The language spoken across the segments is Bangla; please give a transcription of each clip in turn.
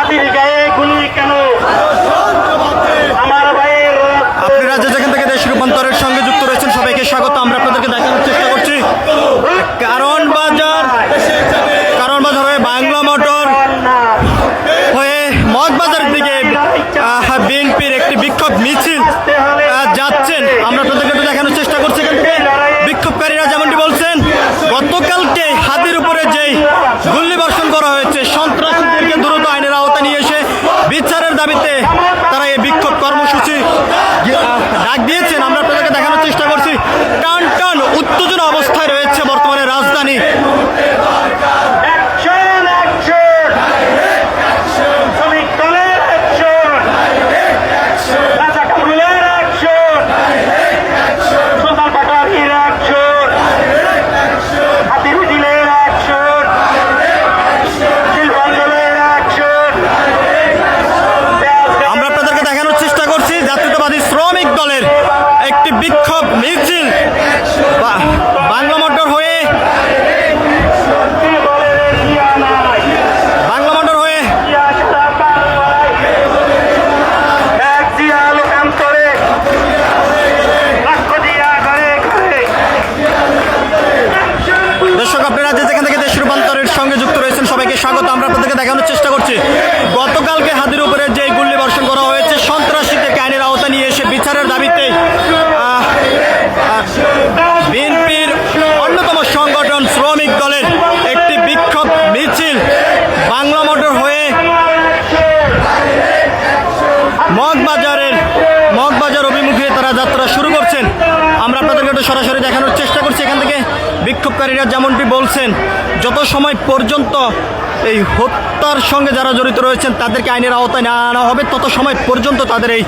হাতির গায়ে গুলি কেন? আমার ভাইয়ের আপনি রাজ্য যেখান থেকে দেশ রূপান্তরের সঙ্গে যুক্ত রয়েছেন সবাইকে স্বাগত। আমরা আপনাদেরকে দেখানোর চেষ্টা করছি কারণ বাজার হয়ে বাংলা মোটর হয়ে মগবাজারের দিকে বিএনপির একটি বিক্ষোভ মিছিল যাচ্ছেন। আমরা আপনাদেরকে একটু দেখানোর চেষ্টা করছি। এখান থেকে বিক্ষোভকারীরা যেমনটি বলছেন, গতকালকে হাতির উপরে যেই গুল্লি বর্ষণ করা হয়েছে, সন্ত্রাসীদেরকে দ্রুত আইনের আওতা নিয়ে এসে বিচারের দাবিতে তারা এই বিক্ষোভ কর্মসূচি ডাক দিয়েছেন। আমরা আপনাদেরকে দেখানোর চেষ্টা করছি টান টান উত্তেজনা অবস্থায় রয়েছে বর্তমানে রাজধানী। একটি বিক্ষোভ মিছিল বাংলা মোটর হয়ে দর্শক, আপনারা যেখান থেকে দেশ রূপান্তরের সঙ্গে যুক্ত রয়েছেন সবাইকে স্বাগত। আমরা আপনাদেরকে দেখানোর চেষ্টা করছি গতকালকে হাতির উপরে যে গুল্লি বর্ষণ করা হয়েছে, সন্ত্রাসীদেরকে আইনের আওতা নিয়ে এসে বিচারের দাবিতে বিএনপির অন্যতম সংগঠন শ্রমিক দলের একটি বিক্ষোভ মিছিল বাংলা মোটর হয়ে মগবাজার অভিমুখে তারা যাত্রা শুরু করছেন। আমরা আপনাদেরকে একটু সরাসরি দেখানোর চেষ্টা করছি। এখান থেকে বিক্ষোভকারীরা যেমনটি বলছেন, যত সময় পর্যন্ত এই হত্যার সঙ্গে যারা জড়িত রয়েছেন তাদেরকে আইনের আওতায় না আনা হবে, তত সময় পর্যন্ত তাদের এই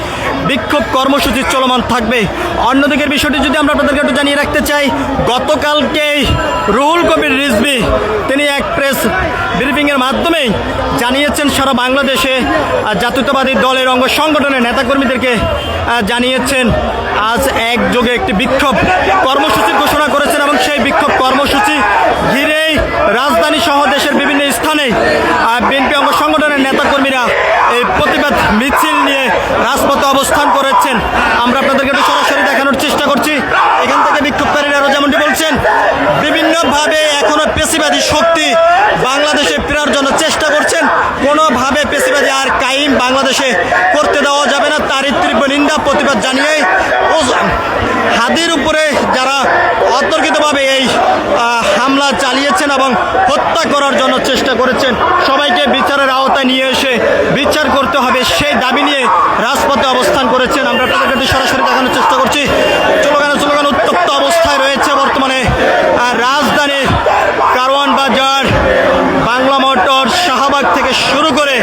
বিক্ষোভ কর্মসূচি চলমান থাকবে। অন্যদিকের বিষয়টি যদি আমরা আপনাদেরকে একটু জানিয়ে রাখতে চাই, গতকালকেই রুহুল কবির রিজভী তিনি এক প্রেস ব্রিফিংয়ের মাধ্যমেই জানিয়েছেন সারা বাংলাদেশে জাতীয়তাবাদী দলের অঙ্গ সংগঠনের নেতাকর্মীদেরকে জানিয়েছেন আজ একযোগে একটি বিক্ষোভ কর্মসূচির ঘোষণা করেছেন এবং সেই বিক্ষোভ কর্মসূচি ঘিরেই রাজধানী সহ দেশের বিভিন্ন স্থানে বিএনপি অঙ্গ সংগঠনের নেতাকর্মীরা এই প্রতিবাদ মিছিল নিয়ে রাজপথে অবস্থান করেছেন। আমরা আপনাদেরকে একটু সরাসরি দেখানোর চেষ্টা করছি। এখান থেকে বিক্ষোভকারীরা যেমনটি বলছেন, বিভিন্নভাবে এখনো পেশিবাদী শক্তি বাংলাদেশে ফেরার জন্য চেষ্টা করছেন। কোনোভাবে পেশিবাদী আর কায়েম বাংলাদেশে করতে দেওয়া যাবে না, তারই তীব্র নিন্দা প্রতিবাদ জানিয়ে হাদির উপরে যারা অতর্কিতভাবে এই হামলা চালিয়েছেন এবং হত্যা করার জন্য চেষ্টা করেছেন, সবাইকে বিচারের আওতায় নিয়ে এসে বিচার করতে হবে সেই দাবি নিয়ে রাজপথে অবস্থান করেছেন। আমরা আপনাদেরকে সরাসরি দেখানোর চেষ্টা করছি। স্লোগান উত্তপ্ত অবস্থায় রয়েছে বর্তমানে রাজধানী কারওয়ান বাজার, বাংলা মোটর, শাহবাগ থেকে শুরু করে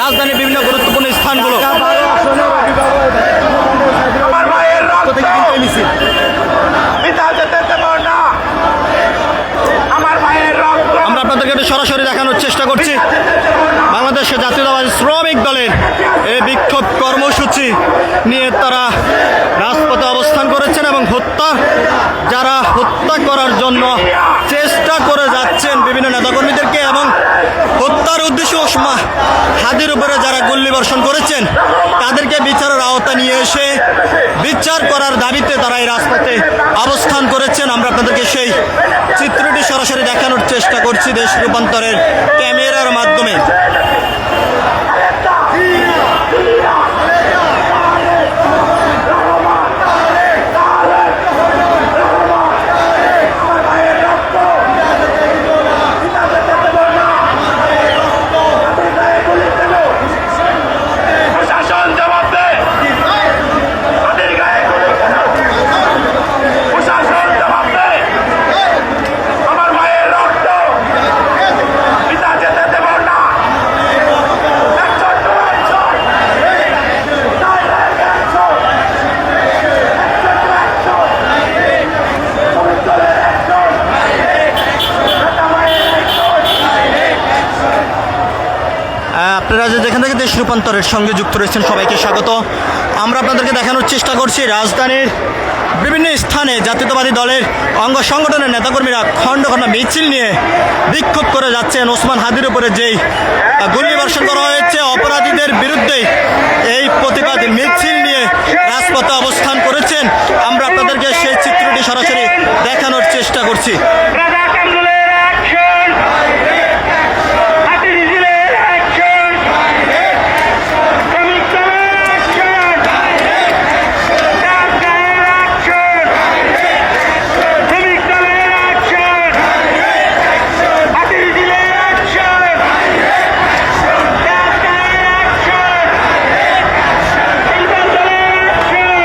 রাজধানীর বিভিন্ন গুরুত্বপূর্ণ স্থানগুলো। আমরা আপনাদেরকে সরাসরি দেখানোর চেষ্টা করছি বাংলাদেশের জাতীয়তাবাদী শ্রমিক দলের এই বিক্ষোভ কর্মসূচি নিয়ে তারা রাজপথে অবস্থান করেছেন এবং যারা হত্যা করার জন্য চেষ্টা করে যাচ্ছেন বিভিন্ন নেতাকর্মীদেরকে এবং হত্যার উদ্দেশ্য হাদির উপরে যারা গুল্লি বর্ষণ করেছেন তাদেরকে বিচারের আওতা নিয়ে এসে বিচার করার দাবিতে তারা এই রাজপথে অবস্থান করেছেন। আমরা আপনাদেরকে সেই চিত্রটি সরাসরি দেখানোর চেষ্টা করছি দেশ রূপান্তরের ক্যামেরার মাধ্যমে। আপনারা যে যেখান থেকে দেশ রূপান্তরের সঙ্গে যুক্ত রয়েছেন সবাইকে স্বাগত। আমরা আপনাদেরকে দেখানোর চেষ্টা করছি রাজধানীর বিভিন্ন স্থানে জাতীয়তাবাদী দলের অঙ্গ সংগঠনের নেতাকর্মীরা খণ্ড খণ্ড মিছিল নিয়ে বিক্ষোভ করে যাচ্ছেন ওসমান হাদির উপরে যেই গুলিবর্ষণ করা হয়েছে অপরাধীদের বিরুদ্ধে। এই প্রতিবাদ মিছিল নিয়ে রাজপথে অবস্থান করেছেন। আমরা আপনাদেরকে সেই চিত্রটি সরাসরি দেখানোর চেষ্টা করছি।